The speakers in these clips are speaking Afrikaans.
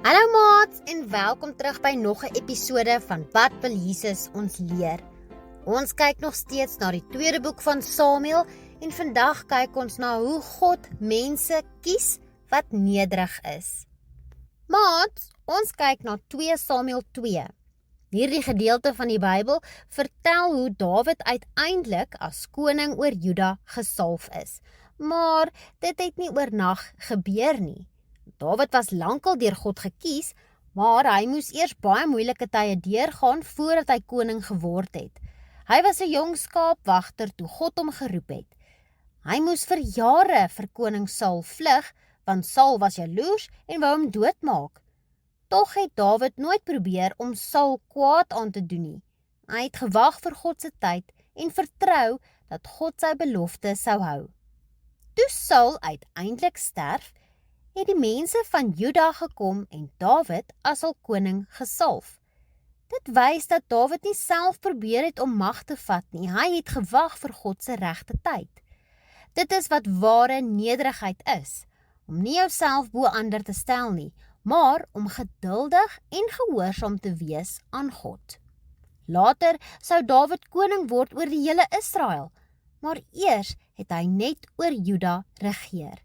Hallo maats en welkom terug by nog 'n episode van Wat wil Jesus ons leer? Ons kyk nog steeds na die tweede boek van Samuel en vandag kyk ons na hoe God mense kies wat nederig is. Maats, ons kyk na 2 Samuel 2. Hierdie gedeelte van die Bybel vertel hoe Dawid uiteindelik as koning oor Juda gesalf is. Maar dit het nie oornag gebeur nie. Dawid was lankal deur God gekies, maar hy moes eers baie moeilike tye deurgaan voordat hy koning geword het. Hy was 'n jong skaapwagter toe God hom geroep het. Hy moes vir jare vir koning Saul vlug, want Saul was jaloers en wou hom doodmaak. Tog het Dawid nooit probeer om Saul kwaad aan te doen nie. Hy het gewag vir God se tyd en vertrou dat God sy belofte sou hou. Toe Saul uiteindelik sterf, het die mense van Juda gekom en Dawid as hul koning gesalf. Dit wys dat Dawid nie self probeer het om mag te vat nie, hy het gewag vir God se regte tyd. Dit is wat ware nederigheid is, om nie jouself bo ander te stel nie, maar om geduldig en gehoorsaam te wees aan God. Later sou Dawid koning word oor die hele Israel, maar eers het hy net oor Juda regeer.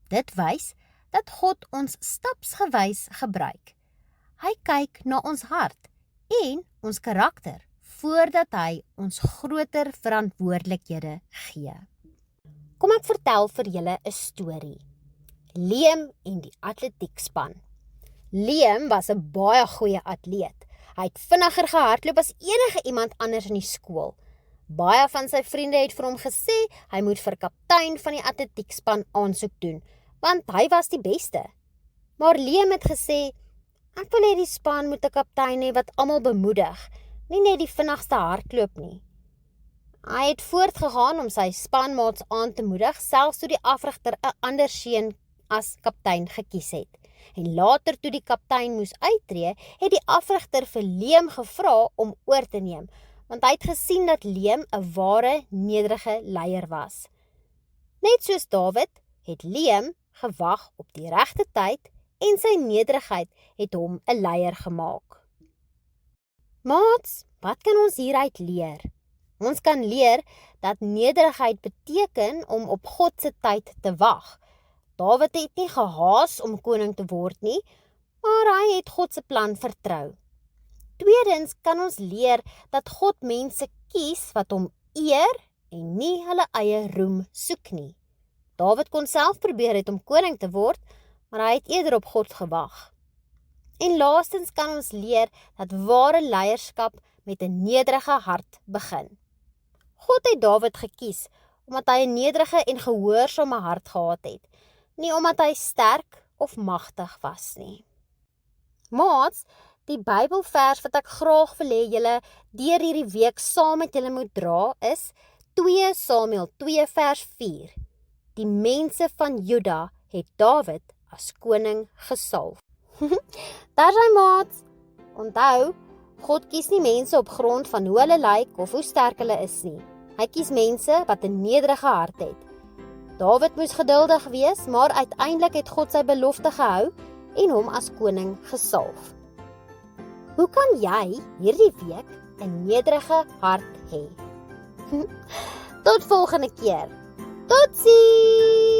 Dit wys dat God ons stapsgewys gebruik. Hy kyk na ons hart en ons karakter voordat hy ons groter verantwoordelikhede gee. Kom ek vertel vir julle 'n storie. Liam en die atletiekspan. Liam was 'n baie goeie atleet. Hy het vinniger gehardloop as enige iemand anders in die skool. Baie van sy vriende het vir hom gesê hy moet vir kaptein van die atletiekspan aansoek doen, want hy was die beste. Maar Liam het gesê, ek wil hê die span moet 'n kaptein hê wat almal bemoedig, nie net die vinnigste hardloop nie. Hy het voortgegaan om sy spanmaats aan te moedig, selfs toe die afrigter 'n ander seun as kaptein gekies het. En later toe die kaptein moes uittreë, het die afrigter vir Liam gevra om oor te neem, want hy het gesien dat Liam 'n ware nederige leier was. Net soos Dawid het Liam gewag op die regte tyd en sy nederigheid het hom 'n leier gemaak. Maats, wat kan ons hieruit leer? Ons kan leer dat nederigheid beteken om op God se tyd te wag. Dawid het nie gehaas om koning te word nie, maar hy het God se plan vertrou. Tweedens kan ons leer dat God mense kies wat hom eer en nie hulle eie roem soek nie. Dawid kon self probeer het om koning te word, maar hy het eerder op God gewag. En laastens kan ons leer dat ware leierskap met 'n nederige hart begin. God het Dawid gekies, omdat hy 'n nederige en gehoorsame hart gehad het, nie omdat hy sterk of magtig was nie. Maats, die Bybelvers wat ek graag wil hê julle deur hierdie week saam met julle moet dra is 2 Samuel 2 vers 4. Die mense van Juda het Dawid as koning gesalf. Daar sy maats. Onthou, God kies nie mense op grond van hoe hulle lyk of hoe sterk hulle is nie. Hy kies mense wat 'n nederige hart het. Dawid moes geduldig wees, maar uiteindelik het God sy belofte gehou en hom as koning gesalf. Hoe kan jy hierdie week 'n nederige hart hê? Tot volgende keer. Totsiens!